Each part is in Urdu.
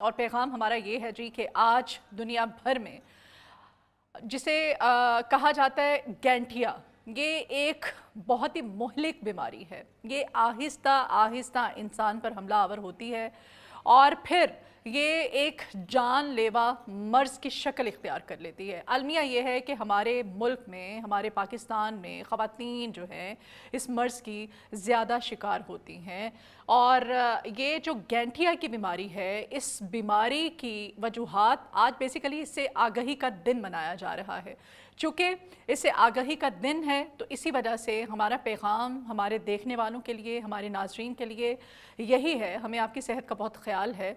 اور پیغام ہمارا یہ ہے جی کہ آج دنیا بھر میں جسے کہا جاتا ہے گینٹھیا، یہ ایک بہت ہی مہلک بیماری ہے۔ یہ آہستہ آہستہ انسان پر حملہ آور ہوتی ہے اور پھر یہ ایک جان لیوا مرض کی شکل اختیار کر لیتی ہے۔ المیہ یہ ہے کہ ہمارے ملک میں، ہمارے پاکستان میں خواتین جو ہیں اس مرض کی زیادہ شکار ہوتی ہیں، اور یہ جو گینٹھیا کی بیماری ہے، اس بیماری کی وجوہات آج بیسیکلی اس سے آگہی کا دن منایا جا رہا ہے۔ چونکہ اس سے آگہی کا دن ہے تو اسی وجہ سے ہمارا پیغام ہمارے دیکھنے والوں کے لیے، ہمارے ناظرین کے لیے یہی ہے۔ ہمیں آپ کی صحت کا بہت خیال ہے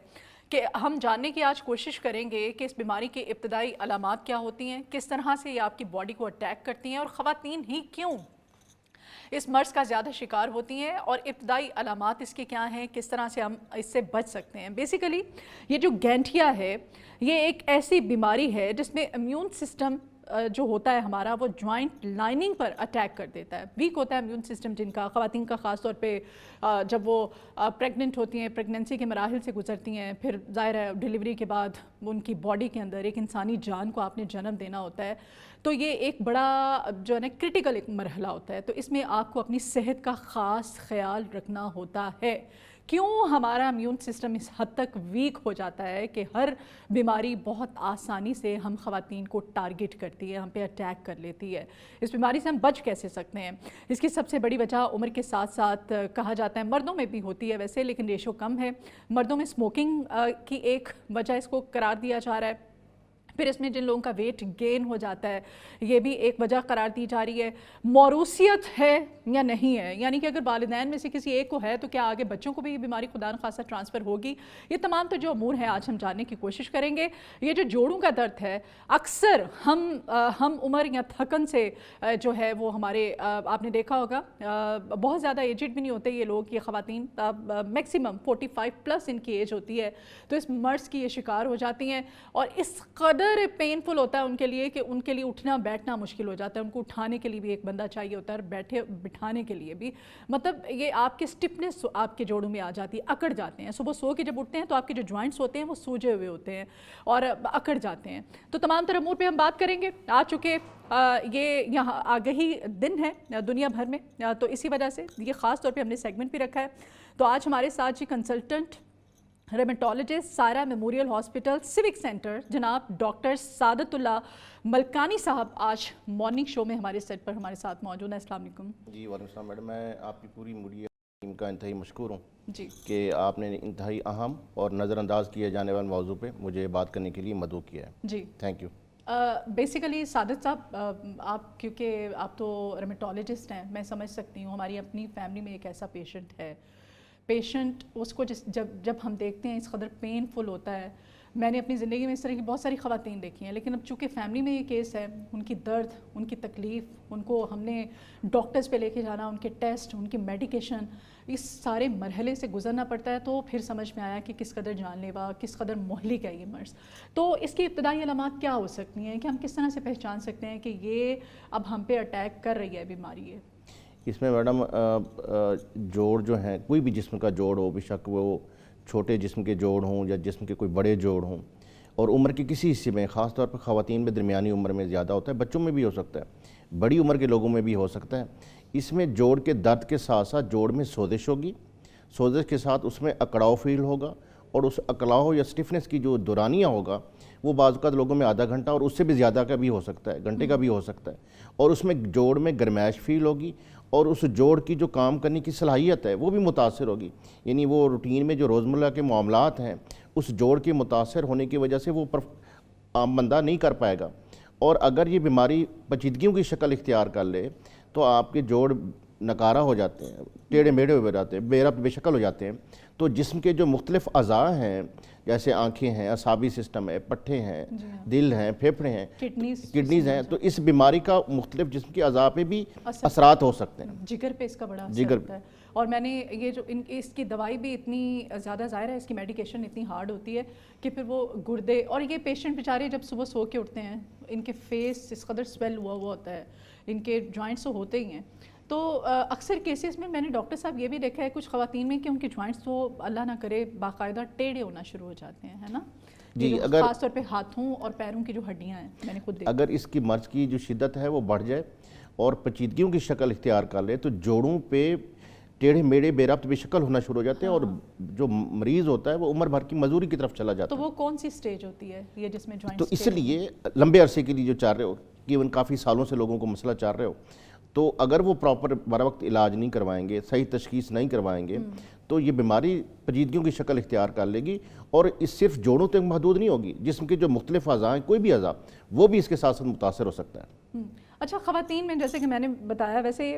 کہ ہم جاننے کی آج کوشش کریں گے کہ اس بیماری کی ابتدائی علامات کیا ہوتی ہیں، کس طرح سے یہ آپ کی باڈی کو اٹیک کرتی ہیں، اور خواتین ہی کیوں اس مرض کا زیادہ شکار ہوتی ہیں، اور ابتدائی علامات اس کے کیا ہیں، کس طرح سے ہم اس سے بچ سکتے ہیں۔ بیسیکلی یہ جو گینٹھیا ہے یہ ایک ایسی بیماری ہے جس میں امیون سسٹم جو ہوتا ہے ہمارا، وہ جوائنٹ لائننگ پر اٹیک کر دیتا ہے۔ ویک ہوتا ہے امیون سسٹم جن کا، خواتین کا خاص طور پہ جب وہ پریگننٹ ہوتی ہیں، پریگننسی کے مراحل سے گزرتی ہیں، پھر ظاہر ہے ڈیلیوری کے بعد ان کی باڈی کے اندر ایک انسانی جان کو آپ نے جنم دینا ہوتا ہے، تو یہ ایک بڑا جو ہے نا کرٹیکل ایک مرحلہ ہوتا ہے۔ تو اس میں آپ کو اپنی صحت کا خاص خیال رکھنا ہوتا ہے۔ کیوں ہمارا امیون سسٹم اس حد تک ویک ہو جاتا ہے کہ ہر بیماری بہت آسانی سے ہم خواتین کو ٹارگٹ کرتی ہے، ہم پہ اٹیک کر لیتی ہے۔ اس بیماری سے ہم بچ کیسے سکتے ہیں؟ اس کی سب سے بڑی وجہ عمر کے ساتھ ساتھ کہا جاتا ہے، مردوں میں بھی ہوتی ہے ویسے لیکن ریشو کم ہے، مردوں میں اسموکنگ کی ایک وجہ اس کو قرار دیا جا رہا ہے۔ پھر اس میں جن لوگوں کا ویٹ گین ہو جاتا ہے یہ بھی ایک وجہ قرار دی جا رہی ہے۔ موروثیت ہے یا نہیں ہے، یعنی کہ اگر والدین میں سے کسی ایک کو ہے تو کیا آگے بچوں کو بھی یہ بیماری خدا نخواستہ ٹرانسفر ہوگی؟ یہ تمام تو جو امور ہیں آج ہم جاننے کی کوشش کریں گے۔ یہ جو جوڑوں کا درد ہے اکثر ہم عمر یا تھکن سے جو ہے وہ ہمارے، آپ نے دیکھا ہوگا بہت زیادہ ایجڈ بھی نہیں ہوتے یہ لوگ، یہ خواتین میکسیمم 45+ ان کی ایج ہوتی ہے، تو اس مرض کی یہ شکار ہو جاتی ہیں، اور اس قدر پینفل ہوتا ہے ان کے لیے کہ ان کے لیے اٹھنا بیٹھنا مشکل ہو جاتا ہے۔ ان کو اٹھانے کے لیے بھی ایک بندہ چاہیے ہوتا ہے، اور بٹھانے کے لیے بھی، مطلب یہ آپ کی سٹفنس آپ کے جوڑوں میں آ جاتی ہے، اکڑ جاتے ہیں۔ صبح سو کے جب اٹھتے ہیں تو آپ کے جو جوائنٹس ہوتے ہیں وہ سوجے ہوئے ہوتے ہیں اور اکڑ جاتے ہیں۔ تو تمام تر امور پہ ہم بات کریں گے آ چکے یہ یہاں آگہی دن ہے دنیا بھر میں، تو اسی وجہ سے یہ خاص طور پہ ہم نے سیگمنٹ بھی رکھا ہے۔ تو آج ہمارے ساتھ جی consultant rheumatologist Saira memorial hospital civic center جناب ڈاکٹر سعادت اللہ ملکانی صاحب آج مارننگ شو میں ہمارے سیٹ پر ہمارے ساتھ موجود ہیں۔ السلام علیکم۔ جی وعلیکم السلام میڈم، میں آپ کی پوری میڈیا ٹیم کا انتہائی مشکور ہوں جی کہ آپ نے انتہائی اہم اور نظر انداز کیے جانے والے موضوع پہ مجھے بات کرنے کے لیے مدعو کیا ہے۔ جی تھینک یو۔ بیسیکلی سعادت صاحب، آپ کیونکہ آپ تو ریمیٹولوجسٹ ہیں، میں سمجھ سکتی ہوں ہماری اپنی فیملی میں ایک ایسا پیشنٹ ہے، پیشنٹ اس کو جب ہم دیکھتے ہیں اس قدر پینفل ہوتا ہے۔ میں نے اپنی زندگی میں اس طرح کی بہت ساری خواتین دیکھی ہیں، لیکن اب چونکہ فیملی میں یہ کیس ہے، ان کی درد، ان کی تکلیف، ان کو ہم نے ڈاکٹرز پہ لے کے جانا، ان کے ٹیسٹ، ان کی میڈیکیشن، اس سارے مرحلے سے گزرنا پڑتا ہے، تو پھر سمجھ میں آیا کہ کس قدر جان لیوا، کس قدر مہلک ہے یہ مرض۔ تو اس کی ابتدائی علامات کیا ہو سکتی ہیں کہ ہم کس طرح سے پہچان سکتے ہیں کہ یہ اب ہم پہ اٹیک کر رہی ہے بیماری ہے؟ اس میں میڈم جوڑ جو ہیں، کوئی بھی جسم کا جوڑ ہو، بے شک وہ چھوٹے جسم کے جوڑ ہوں یا جسم کے کوئی بڑے جوڑ ہوں، اور عمر کے کسی حصے میں، خاص طور پر خواتین میں درمیانی عمر میں زیادہ ہوتا ہے، بچوں میں بھی ہو سکتا ہے، بڑی عمر کے لوگوں میں بھی ہو سکتا ہے۔ اس میں جوڑ کے درد کے ساتھ ساتھ جوڑ میں سوزش ہوگی، سوزش کے ساتھ اس میں اکڑاؤ فیل ہوگا، اور اس اکڑاؤ یا سٹفنس کی جو دورانیہ ہوگا وہ بعض اوقات لوگوں میں آدھا گھنٹہ اور اس سے بھی زیادہ کا بھی ہو سکتا ہے، گھنٹے کا بھی ہو سکتا ہے، اور اس میں جوڑ میں گرمائش فیل ہوگی، اور اس جوڑ کی جو کام کرنے کی صلاحیت ہے وہ بھی متاثر ہوگی، یعنی وہ روٹین میں جو روزمرہ کے معاملات ہیں اس جوڑ کے متاثر ہونے کی وجہ سے وہ عام بندہ نہیں کر پائے گا۔ اور اگر یہ بیماری پیچیدگیوں کی شکل اختیار کر لے تو آپ کے جوڑ نکارہ ہو جاتے ہیں، ٹیڑھے میڑھے ہو جاتے ہیں، بے شکل ہو جاتے ہیں۔ تو جسم کے جو مختلف اعضاء ہیں، جیسے آنکھیں ہیں، اعصابی سسٹم ہے، پٹھے ہیں، دل ہیں، پھیپھڑے ہیں، کڈنیز ہیں، تو اس بیماری کا مختلف جسم کے اعضاء پہ بھی اثرات ہو سکتے ہیں۔ جگر پہ اس کا بڑا اثر ہوتا ہے، اور میں نے یہ جو اس کی دوائی بھی اتنی زیادہ ظاہر ہے، اس کی میڈیکیشن اتنی ہارڈ ہوتی ہے کہ پھر وہ گردے، اور یہ پیشنٹ بیچارے جب صبح سو کے اٹھتے ہیں ان کے فیس اس قدر سویل ہوا ہوتا ہے، ان کے جوائنٹس تو ہوتے ہی ہیں، تو اکثر کیسز میں نے ڈاکٹر صاحب یہ بھی دیکھا ہے کچھ خواتین میں کہ ان کے جوائنٹس تو اللہ نہ کرے باقاعدہ ٹیڑھے ہونا شروع ہو جاتے ہیں، ہے نا؟ جی، اگر خاص طور پہ ہاتھوں اور پیروں کی جو ہڈیاں ہیں میں نے خود دیکھا. اگر اس کی مرض کی جو شدت ہے وہ بڑھ جائے اور پیچیدگیوں کی شکل اختیار کر لے تو جوڑوں پہ ٹیڑھے میڑے بے ربط بے شکل ہونا شروع ہو جاتے ہیں اور جو مریض ہوتا ہے وہ عمر بھر کی مزدوری کی طرف چلا جاتا تو ہے. وہ کون سی سٹیج ہوتی ہے یہ جس میں تو جوائنٹس اس لیے لمبے عرصے کے لیے جو چاہ رہے ہو ایون کافی سالوں سے لوگوں کو مسئلہ چاہ رہے ہو تو اگر وہ پراپر بر وقت علاج نہیں کروائیں گے، صحیح تشخیص نہیں کروائیں گے تو یہ بیماری پیچیدگیوں کی شکل اختیار کر لے گی اور اس صرف جوڑوں تک محدود نہیں ہوگی، جسم کے جو مختلف اعضاء ہیں کوئی بھی اعضاء وہ بھی اس کے ساتھ ساتھ متاثر ہو سکتا ہے. اچھا، خواتین میں جیسے کہ میں نے بتایا ویسے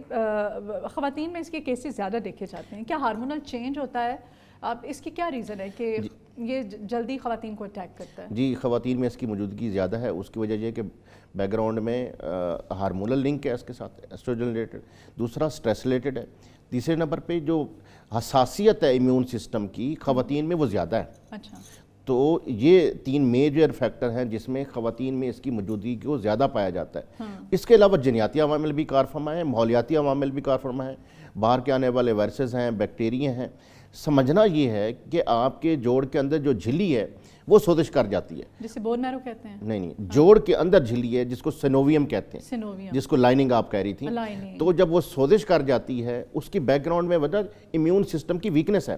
خواتین میں اس کے کیسز زیادہ دیکھے جاتے ہیں، کیا ہارمونل چینج ہوتا ہے؟ اب اس کی کیا ریزن ہے کہ یہ جلدی خواتین کو اٹیک کرتا ہے؟ جی، خواتین میں اس کی موجودگی زیادہ ہے. اس کی وجہ یہ کہ بیک گراؤنڈ میں ہارمونل لنک ہے اس کے ساتھ، ایسٹروجن ریلیٹڈ. دوسرا سٹریس ریلیٹڈ ہے. تیسرے نمبر پہ جو حساسیت ہے امیون سسٹم کی خواتین میں وہ زیادہ ہے. اچھا، تو یہ 3 میجر فیکٹر ہیں جس میں خواتین میں اس کی موجودگی کو زیادہ پایا جاتا ہے. اس کے علاوہ جنیاتی عوامل بھی کار فرما ہیں، ماحولیاتی عوامل بھی کار فرما ہیں، باہر کے آنے والے وائرسز ہیں، بیکٹیریا ہیں. سمجھنا یہ ہے کہ آپ کے جوڑ کے اندر جو جھلی ہے وہ سوزش کر جاتی ہے. جسے بون میرو کہتے ہیں. نہیں، جوڑ کے اندر جھلی ہے جس کو سینوویم کہتے ہیں، سینوویم، جس کو لائننگ آپ کہہ رہی تھی. تو جب وہ سوزش کر جاتی ہے اس کی بیک گراؤنڈ میں وجہ امیون سسٹم کی ویکنس ہے.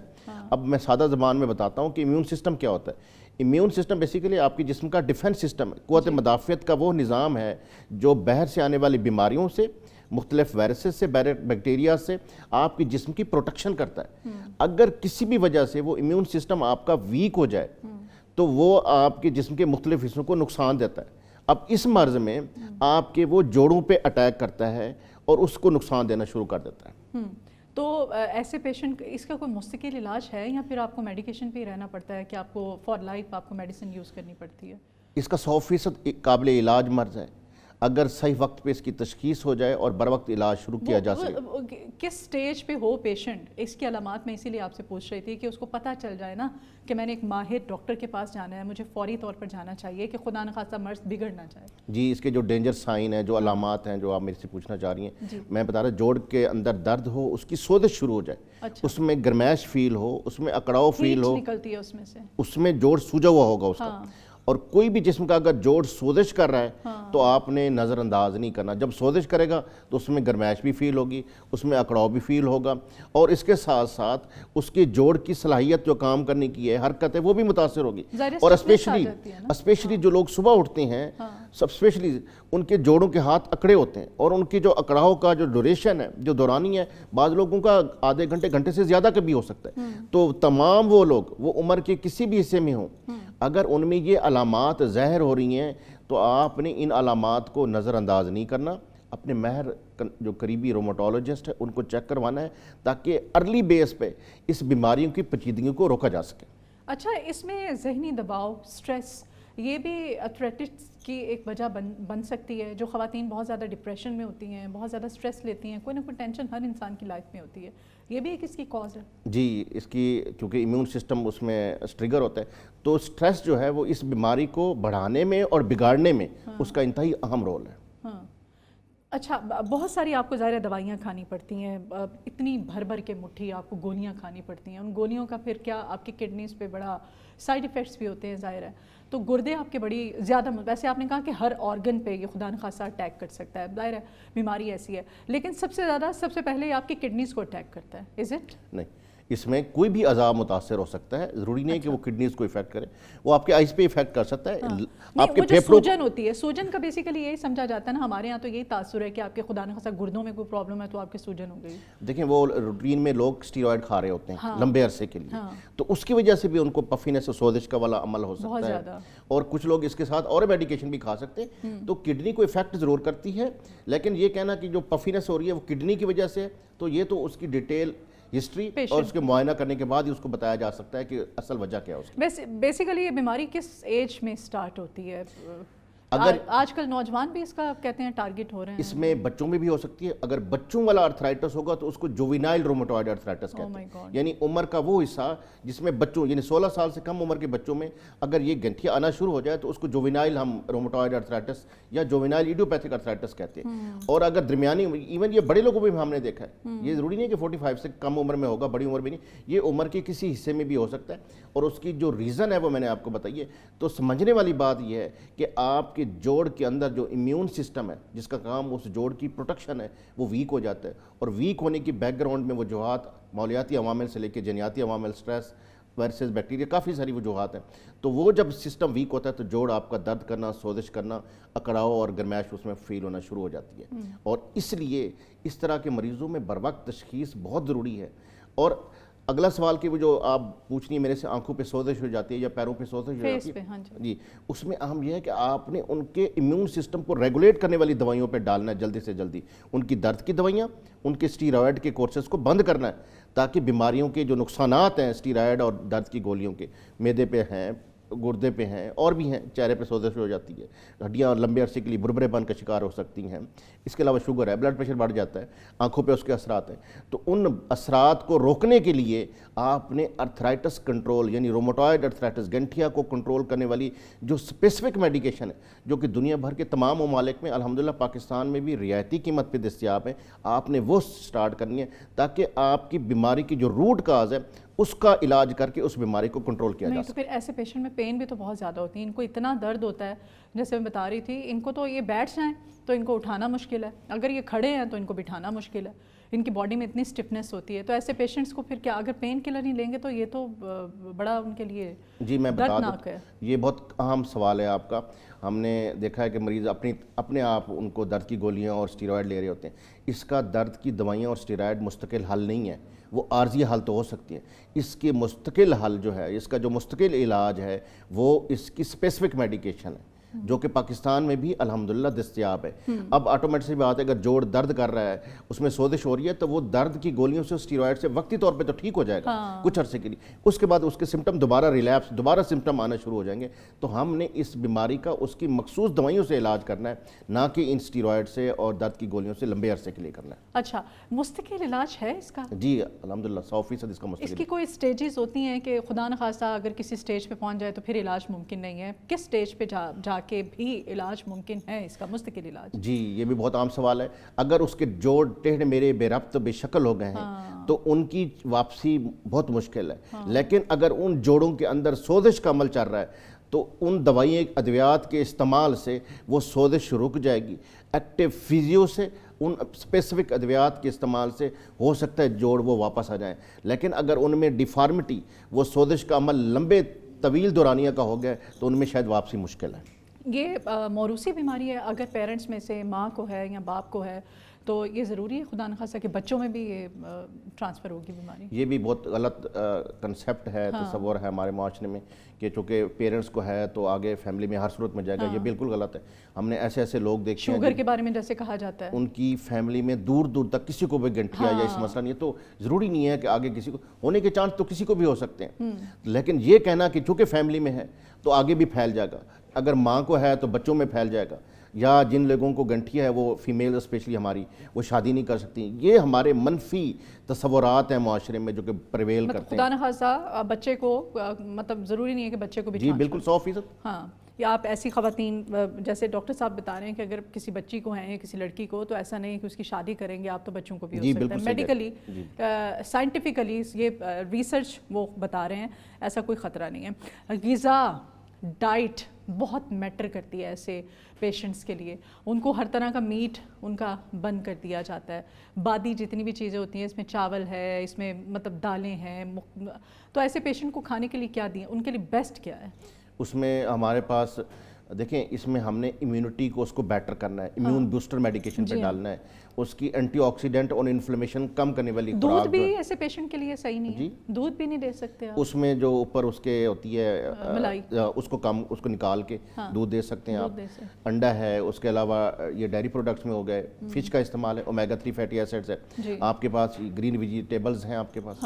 اب میں سادہ زبان میں بتاتا ہوں کہ امیون سسٹم کیا ہوتا ہے. امیون سسٹم بیسیکلی آپ کے جسم کا ڈیفنس سسٹم ہے، قوت مدافعت کا وہ نظام ہے جو باہر سے آنے والی بیماریوں سے، مختلف وائرسز سے، بیکٹیریا سے آپ کے جسم کی پروٹیکشن کرتا ہے. اگر کسی بھی وجہ سے وہ امیون سسٹم آپ کا ویک ہو جائے تو وہ آپ کے جسم کے مختلف حصوں کو نقصان دیتا ہے. اب اس مرض میں آپ کے وہ جوڑوں پہ اٹیک کرتا ہے اور اس کو نقصان دینا شروع کر دیتا ہے. تو ایسے پیشنٹ اس کا کوئی مستقل علاج ہے یا پھر آپ کو میڈیکیشن پہ ہی رہنا پڑتا ہے کہ آپ کو فار لائف آپ کو میڈیسن یوز کرنی پڑتی ہے؟ اس کا 100% قابل علاج مرض ہے اگر صحیح وقت پہ اس کی تشخیص ہو جائے اور بر وقت علاج شروع کیا جا سکے. کس سٹیج پہ ہو پیشنٹ اس کی علامات میں اسی لیے آپ سے پوچھ رہی تھی کہ اس کو پتہ چل جائے نا کہ میں نے ایک ماہر ڈاکٹر کے پاس جانا ہے، مجھے فوری طور پر جانا چاہیے کہ خدا نخواستہ مرض بگڑ نہ جائے. جی، اس کے جو ڈینجر سائن ہیں، جو علامات ہیں جو آپ میرے سے پوچھنا چاہ رہی ہیں، میں بتا رہا جوڑ کے اندر درد ہو، اس کی سوزش شروع ہو جائے، اس میں گرمائش فیل ہو، اس میں اکڑاؤ فیل ہو، نکلتی ہے اس میں سے، اس میں جوڑ سوجا ہوا ہوگا اس کا. اور کوئی بھی جسم کا اگر جوڑ سوزش کر رہا ہے تو آپ نے نظر انداز نہیں کرنا. جب سوزش کرے گا تو اس میں گرمائش بھی فیل ہوگی، اس میں اکڑاؤ بھی فیل ہوگا اور اس کے ساتھ ساتھ اس کے جوڑ کی صلاحیت جو کام کرنے کی ہے، حرکت ہے، وہ بھی متاثر ہوگی. اور اسپیشلی جو لوگ صبح اٹھتے ہیں، سب اسپیشلی ان کے جوڑوں کے ہاتھ اکڑے ہوتے ہیں اور ان کی جو اکڑاؤ کا جو ڈوریشن ہے، جو دورانی ہے، بعض لوگوں کا آدھے گھنٹے سے زیادہ کبھی ہو سکتا ہے. تو تمام وہ لوگ وہ عمر کے کسی بھی حصے میں ہوں، اگر ان میں یہ علامات ظاہر ہو رہی ہیں تو آپ نے ان علامات کو نظر انداز نہیں کرنا. اپنے ماہر جو قریبی روماٹولوجسٹ ہے ان کو چیک کروانا ہے تاکہ ارلی بیس پہ اس بیماریوں کی پیچیدگیوں کو روکا جا سکے. اچھا، اس میں ذہنی دباؤ، سٹریس، یہ بھی ایتھلیٹکس کی ایک وجہ بن سکتی ہے. جو خواتین بہت زیادہ ڈپریشن میں ہوتی ہیں، بہت زیادہ سٹریس لیتی ہیں، کوئی نہ کوئی ٹینشن ہر انسان کی لائف میں ہوتی ہے، یہ بھی ایک اس کی کاز ہے. جی، اس کی کیونکہ امیون سسٹم اس میں ٹریگر ہوتا ہے تو سٹریس جو ہے وہ اس بیماری کو بڑھانے میں اور بگاڑنے میں اس کا انتہائی اہم رول ہے. اچھا، بہت ساری آپ کو ظاہر دوائیاں کھانی پڑتی ہیں، اتنی بھر کے مٹھی آپ کو گولیاں کھانی پڑتی ہیں. ان گولیوں کا پھر کیا آپ کی کڈنیز پہ بڑا سائیڈ ایفیکٹس بھی ہوتے ہیں ظاہر ہے. تو گردے آپ کے بڑی زیادہ، ویسے آپ نے کہا کہ ہر آرگن پہ یہ خدا نخواستہ اٹیک کر سکتا ہے، ظاہر ہے بیماری ایسی ہے، لیکن سب سے پہلے آپ کی کڈنیز کو اٹیک کرتا ہے. Is it? نہیں، اس میں کوئی بھی اعضاء متاثر ہو سکتا ہے. ضروری نہیں کہ وہ کڈنیز کو افیکٹ کرے، وہ آپ کے آئیز پہ افیکٹ کر سکتا ہے. آپ کے پھیپھڑوں سوجن ہوتی ہے، سوجن کا بیسیکلی یہی سمجھا جاتا ہے نا، ہمارے یہاں تو یہی تاثر ہے کہ آپ کے خدا نخواستہ گردوں میں کوئی پرابلم ہے تو آپ کے سوجن ہو گئی. دیکھیں، وہ روٹین میں لوگ اسٹیرائڈ کھا رہے ہوتے ہیں لمبے عرصے کے لیے، تو اس کی وجہ سے بھی ان کو پفینس اور سوزش کا والا عمل ہو سکتا ہے. اور کچھ لوگ اس کے ساتھ اور میڈیکیشن بھی کھا سکتے ہیں. تو کڈنی کو افیکٹ ضرور کرتی ہے، لیکن یہ کہنا کہ جو پفینس ہو رہی ہے وہ کڈنی کی وجہ سے، تو یہ تو اس کی ڈیٹیل ہسٹری اور اس کے معائنہ کرنے کے بعد ہی اس کو بتایا جا سکتا ہے کہ اصل وجہ کیا ہے اس کی. بیسیکلی یہ بیماری کس ایج میں سٹارٹ ہوتی ہے؟ اگر آج کل نوجوان بھی اس کا کہتے ہیں ٹارگٹ ہو رہے ہیں. اس میں بچوں میں بھی ہو سکتی ہے. اگر بچوں والا ارتھرائٹس ہوگا تو اس کو جووینائل رومیٹوئڈ ارتھرائٹس کہتے ہیں, یعنی عمر کا وہ حصہ جس میں بچوں یعنی 16 سال سے کم عمر کے بچوں میں اگر یہ گنٹھیاں آنا شروع ہو جائے تو اس کو جووینائل ہم رومیٹوئڈ ارتھرائٹس یا جووینائل ایڈیوپیتھک ارتھرائٹس کہتے ہیں. اور اگر درمیانی, ایون یہ بڑے لوگوں میں بھی ہم نے دیکھا ہے, یہ ضروری نہیں کہ 45 سے کم عمر میں ہوگا, بڑی عمر میں نہیں, یہ عمر کے کسی حصے میں بھی ہو سکتا ہے. اور اس کی جو ریزن ہے وہ میں نے آپ کو بتائی ہے. تو سمجھنے والی بات یہ ہے کہ آپ کے جوڑ کے اندر جو امیون سسٹم ہے جس کا کام اس جوڑ کی پروٹیکشن ہے وہ ویک ہو جاتا ہے. اور ویک ہونے کی بیک گراؤنڈ میں وجوہات ماحولیاتی عوامل سے لے کے جنیاتی عوامل, سٹریس, وائرسز, بیکٹیریا, کافی ساری وجوہات ہیں. تو وہ جب سسٹم ویک ہوتا ہے تو جوڑ آپ کا درد کرنا, سوزش کرنا, اکڑاؤ اور گرمائش اس میں فیل ہونا شروع ہو جاتی ہے. اور اس لیے اس طرح کے مریضوں میں بر وقت تشخیص بہت ضروری ہے. اور اگلا سوال کہ وہ جو آپ پوچھنی ہے میرے سے, آنکھوں پہ سوزش ہو جاتی ہے یا پیروں پہ سوزش ہو جاتی ہے, جی, اس میں اہم یہ ہے کہ آپ نے ان کے امیون سسٹم کو ریگولیٹ کرنے والی دوائیوں پہ ڈالنا ہے جلدی سے جلدی. ان کی درد کی دوائیاں, ان کے اسٹیرائڈ کے کورسز کو بند کرنا ہے تاکہ بیماریوں کے جو نقصانات ہیں اسٹیرائڈ اور درد کی گولیوں کے, معدے پہ ہیں, گردے پہ ہیں, اور بھی ہیں, چہرے پہ سوزش ہو جاتی ہے, ہڈیاں لمبے عرصے کے لیے بربرے پن کا شکار ہو سکتی ہیں. اس کے علاوہ شوگر ہے, بلڈ پریشر بڑھ جاتا ہے, آنکھوں پہ اس کے اثرات ہیں. تو ان اثرات کو روکنے کے لیے آپ نے ارتھرائٹس کنٹرول یعنی رومیٹوئڈ ارتھرائٹس, گنٹھیا کو کنٹرول کرنے والی جو اسپیسیفک میڈیکیشن ہے جو کہ دنیا بھر کے تمام ممالک میں, الحمدللہ پاکستان میں بھی رعایتی قیمت پہ دستیاب ہیں, آپ نے وہ سٹارٹ کرنی ہے تاکہ آپ کی بیماری کی جو روٹ کاز ہے اس کا علاج کر کے اس بیماری کو کنٹرول کیا جا سکے. تو پھر ایسے پیشنٹ میں پین بھی تو بہت زیادہ ہوتی ہے, ان کو اتنا درد ہوتا ہے, جیسے میں بتا رہی تھی, ان کو تو یہ بیٹھ جائیں تو ان کو اٹھانا مشکل ہے, اگر یہ کھڑے ہیں تو ان کو بٹھانا مشکل ہے, ان کی باڈی میں اتنی سٹفنس ہوتی ہے. تو ایسے پیشنٹس کو پھر کیا, اگر پین کلر نہیں لیں گے تو یہ تو بڑا ان کے لیے جی میں بتا دردناک ہے. یہ بہت اہم سوال ہے آپ کا. ہم نے دیکھا ہے کہ مریض اپنے آپ ان کو درد کی گولیاں اور اسٹیرائڈ لے رہے ہوتے ہیں. اس کا درد کی دوائیاں اور اسٹیرائڈ مستقل حل نہیں ہے, وہ عارضی حل تو ہو سکتی ہے. اس کے مستقل حل جو ہے, اس کا جو مستقل علاج ہے وہ اس کی اسپیسیفک میڈیکیشن ہے جو کہ پاکستان میں بھی الحمدللہ دستیاب ہے. اب آٹومیٹک سی بات ہے, اگر جوڑ درد کر رہا ہے, اس میں سوزش ہو رہی ہے, تو وہ درد کی گولیوں سے, اسٹیرائڈ سے وقتی طور پہ تو ٹھیک ہو جائے گا کچھ عرصے کے لیے. اس کے بعد اس کے سمٹم دوبارہ ریلیپس, دوبارہ سمٹم آنا شروع ہو جائیں گے. تو ہم نے اس بیماری کا اس کی مخصوص دوائیوں سے علاج کرنا ہے, نہ کہ ان اسٹیرائڈ سے اور درد کی گولیوں سے لمبے عرصے کے لیے کرنا ہے. اچھا, مستقل علاج ہے اس کا؟ جی الحمدللہ 100% اس کا مستقل. اس کی کوئی سٹیجز ہوتی ہیں کہ خدا نخواستہ اگر کسی سٹیج پہ پہنچ جائے تو پھر علاج ممکن نہیں ہے؟ کس سٹیج پہ جا کے بھی علاج ممکن ہے اس کا مستقل علاج؟ جی یہ بھی بہت عام سوال ہے. اگر اس کے جوڑ ٹیڑھے میرے بے ربط بے شکل ہو گئے ہیں تو ان کی واپسی بہت مشکل ہے. لیکن اگر ان جوڑوں کے اندر سوزش کا عمل چل رہا ہے تو ان دوائی ادویات کے استعمال سے وہ سوزش رک جائے گی. ایکٹیو فیزیو سے, ان اسپیسیفک ادویات کے استعمال سے ہو سکتا ہے جوڑ وہ واپس آ جائیں. لیکن اگر ان میں ڈیفارمٹی, وہ سوزش کا عمل لمبے طویل دورانیہ کا ہو گیا تو ان میں شاید واپسی مشکل ہے. یہ موروثی بیماری ہے, اگر پیرنٹس میں سے ماں کو ہے یا باپ کو ہے تو یہ ضروری ہے خدا نخواستہ کہ بچوں میں بھی یہ ٹرانسفر ہوگی بیماری؟ یہ بھی بہت غلط کنسیپٹ ہے, تصور ہے ہمارے معاشرے میں کہ چونکہ پیرنٹس کو ہے تو آگے فیملی میں ہر صورت میں جائے گا. یہ بالکل غلط ہے. ہم نے ایسے لوگ دیکھے ہیں شوگر کے بارے میں جیسے کہا جاتا ہے, ان کی فیملی میں دور دور تک کسی کو بھی گنٹھیا یا اس مسئلہ نہیں ہے. تو ضروری نہیں ہے کہ آگے کسی کو ہونے کے چانس تو کسی کو بھی ہو سکتے ہیں, لیکن یہ کہنا کہ چونکہ فیملی میں ہے تو آگے بھی پھیل جائے گا, اگر ماں کو ہے تو بچوں میں پھیل جائے گا, یا جن لوگوں کو گنٹھیا ہے وہ فیمیل اسپیشلی ہماری وہ شادی نہیں کر سکتی. یہ ہمارے منفی تصورات ہیں معاشرے میں جو کہ پریویل کرتے ہیں. خدا نخواستہ بچے کو, مطلب ضروری نہیں ہے کہ بچے کو بھی. جی بالکل 100%. ہاں, یا آپ ایسی خواتین جیسے ڈاکٹر صاحب بتا رہے ہیں کہ اگر کسی بچی کو ہیں یا کسی لڑکی کو تو ایسا نہیں ہے کہ اس کی شادی کریں گے آپ تو بچوں کو بھی ہو سکتا ہے. میڈیکلی سائنٹیفکلی یہ ریسرچ وہ بتا رہے ہیں ایسا کوئی خطرہ نہیں ہے. غذا, ڈائٹ بہت میٹر کرتی ہے ایسے پیشنٹس کے لیے. ان کو ہر طرح کا میٹ ان کا بند کر دیا جاتا ہے. بادی جتنی بھی چیزیں ہوتی ہیں, اس میں چاول ہے, اس میں مطلب دالیں ہیں, تو ایسے پیشنٹ کو کھانے کے لیے کیا دیں, ان کے لیے بیسٹ کیا ہے؟ اس میں ہمارے پاس دیکھیں, اس میں ہم نے امیونٹی کو اس کو بیٹر کرنا ہے, امیون بوسٹر میڈیکیشن پہ ڈالنا ہے, اس کی اینٹی آکسیڈنٹ اور انفلیمیشن کم کرنے والی خوراک. دودھ بھی ایسے پیشنٹ کے لیے صحیح نہیں ہے, دودھ بھی نہیں دے سکتے آپ. اس میں جو اوپر اس کے ہوتی ہے ملائی, اس کو نکال کے دودھ دے سکتے ہیں آپ. انڈا ہے, اس کے علاوہ یہ ڈیری پروڈکٹس میں ہو گئے, فش کا استعمال ہے, اومیگا 3 فیٹی ایسڈز ہے آپ کے پاس, گرین ویجیٹیبلز ہیں آپ کے پاس,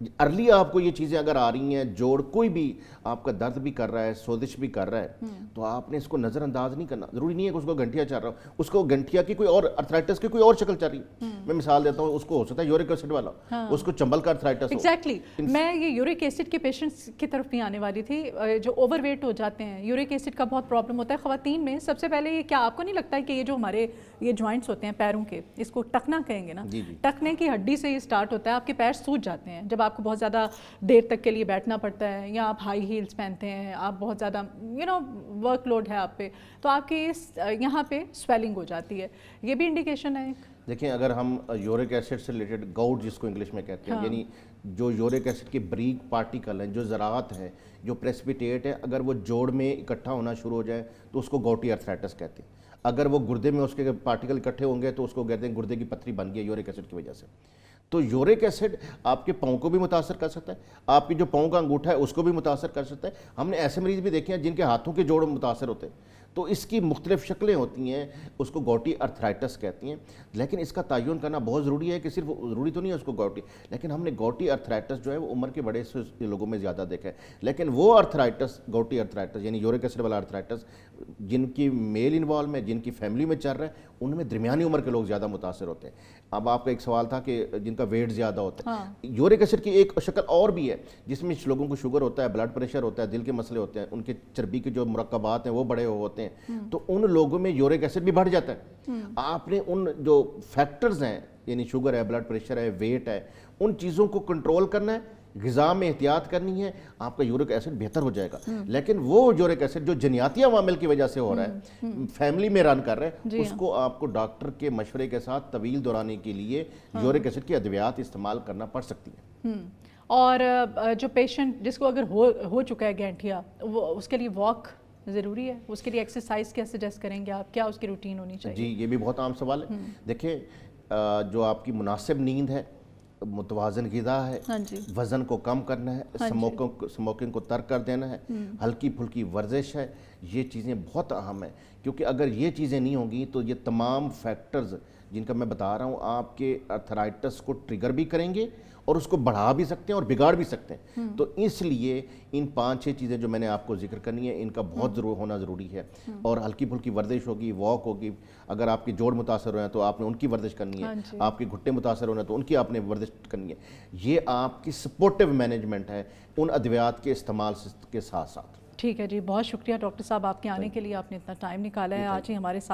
ارلی آپ کو یہ چیزیں اگر آ رہی ہیں، جوڑ کوئی بھی آپ کا درد بھی کر رہا ہے، سوزش بھی کر رہا ہے، تو آپ نے اس کو نظر انداز نہیں کرنا. ضروری نہیں ہے کہ اس کو گنٹھیا چل رہا ہو، اس کو گنٹھیا کی کوئی اور ارتھرائٹس کی کوئی اور شکل چل رہی ہے. میں مثال دیتا ہوں، اس کو ہو سکتا ہے یورک ایسڈ والا، اس کو چمبل کا ارتھرائٹس ہو. ایگزیکٹلی میں یہ یورک ایسڈ کے پیشنٹس کی طرف بھی آنے والی تھی جو اوور ویٹ ہو جاتے ہیں. یورک ایسڈ کا بہت پرابلم ہوتا ہے خواتین میں. سب سے پہلے یہ کیا آپ کو نہیں لگتا ہے کہ یہ جو ہمارے یہ جوائنٹس ہوتے ہیں پیروں کے، اس کو ٹکنا کہیں گے نا، ٹکنے کی ہڈی سے یہ اسٹارٹ ہوتا ہے. آپ کے پیر سوج جاتے ہیں جب آپ کو بہت زیادہ دیر تک کے لیے بیٹھنا پڑتا ہے، یا آپ ہائی ہیلز پہنتے ہیں، آپ بہت زیادہ ورک لوڈ ہے آپ پہ، تو آپ کے یہاں پہ سویلنگ ہو جاتی ہے. یہ بھی انڈیکیشن ہے ایک. دیکھیں اگر ہم یورک ایسڈ سے ریلیٹڈ گاؤٹ جس کو انگلش میں کہتے ہیں، یعنی جو یورک ایسڈ کے بریک پارٹیکل ہیں، جو ذرات ہیں، جو پریسپیٹیٹ ہیں، اگر وہ جوڑ میں اکٹھا ہونا شروع ہو جائے تو اس کو گاؤٹی ارتھرائٹس کہتے ہیں. اگر وہ گردے میں اس کے پارٹیکل اکٹھے ہوں گے تو اس کو کہتے ہیں گردے کی پتھری بن گئی یورک ایسڈ کی وجہ سے. تو یورک ایسڈ آپ کے پاؤں کو بھی متاثر کر سکتا ہے، آپ کی جو پاؤں کا انگوٹھا ہے اس کو بھی متاثر کر سکتا ہے. ہم نے ایسے مریض بھی دیکھے ہیں جن کے ہاتھوں کے جوڑ متاثر ہوتے ہیں. تو اس کی مختلف شکلیں ہوتی ہیں، اس کو گاؤٹی ارتھرائٹس کہتی ہیں. لیکن اس کا تعین کرنا بہت ضروری ہے کہ صرف ضروری تو نہیں ہے اس کو گاؤٹی، لیکن ہم نے گاؤٹی ارتھرائٹس جو ہے وہ عمر کے بڑے سے لوگوں میں زیادہ دیکھا ہے. لیکن وہ ارتھرائٹس گاؤٹی ارتھرائٹس یعنی یورک ایسڈ والا ارتھرائٹس جن کی میل انوالو ہے، جن کی فیملی میں چل رہا ہے، ان میں درمیانی عمر کے لوگ زیادہ متاثر ہوتے ہیں. اب آپ کا ایک سوال تھا کہ جن کا ویٹ زیادہ ہوتا ہے، یورک ایسڈ کی ایک شکل اور بھی ہے جس میں لوگوں کو شوگر ہوتا ہے، بلڈ پریشر ہوتا ہے، دل کے مسئلے ہوتے ہیں، ان کے چربی کے جو مرکبات ہیں وہ بڑے ہوتے ہیں، تو ان لوگوں میں یورک ایسڈ بھی بڑھ جاتا ہے. آپ نے ان جو فیکٹرز ہیں، یعنی شوگر ہے، بلڈ پریشر ہے، ویٹ ہے، ان چیزوں کو کنٹرول کرنا ہے، غذا میں احتیاط کرنی ہے، آپ کا یورک ایسڈ بہتر ہو جائے گا. لیکن وہ یورک ایسڈ جو جنیاتی عوامل کی وجہ سے ہو رہا ہے، فیملی میں رن کر رہا ہے، اس کو آپ کو ڈاکٹر کے مشورے کے ساتھ طویل دورانی کے لیے یورک ایسڈ کی ادویات استعمال کرنا پڑ سکتی ہیں. اور جو پیشنٹ جس کو اگر ہو چکا ہے گینٹھیا، وہ اس کے لیے واک ضروری ہے، اس کے لیے ایکسرسائز کیا سجیسٹ کریں گے آپ؟ کیا اس کی روٹین ہونی چاہیے؟ جی یہ بھی بہت عام سوال ہے. دیکھیں جو آپ کی مناسب نیند ہے، متوازن غذا ہے، وزن کو کم کرنا ہے، سموکنگ کو ترک کر دینا ہے، ہلکی پھلکی ورزش ہے، یہ چیزیں بہت اہم ہیں. کیونکہ اگر یہ چیزیں نہیں ہوں گی تو یہ تمام فیکٹرز جن کا میں بتا رہا ہوں آپ کے ارتھرائٹس کو ٹریگر بھی کریں گے اور اس کو بڑھا بھی سکتے ہیں اور بگاڑ بھی سکتے ہیں. تو اس لیے ان 5-6 چیزیں جو میں نے آپ کو ذکر کرنی ہے، ان کا بہت ہونا ضروری ہے. اور ہلکی پھلکی ورزش ہوگی، واک ہوگی. اگر آپ کے جوڑ متاثر ہوئے ہیں تو آپ نے ان کی ورزش کرنی ہے، آپ کے گھٹنے متاثر ہونے ہیں تو ان کی آپ نے ورزش کرنی ہے. یہ آپ کی سپورٹیو مینجمنٹ ہے ان ادویات کے استعمال کے ساتھ ساتھ. ٹھیک ہے جی، بہت شکریہ ڈاکٹر صاحب آپ کے آنے کے لیے. آپ نے اتنا ٹائم نکالا ہے آج ہی ہمارے ساتھ.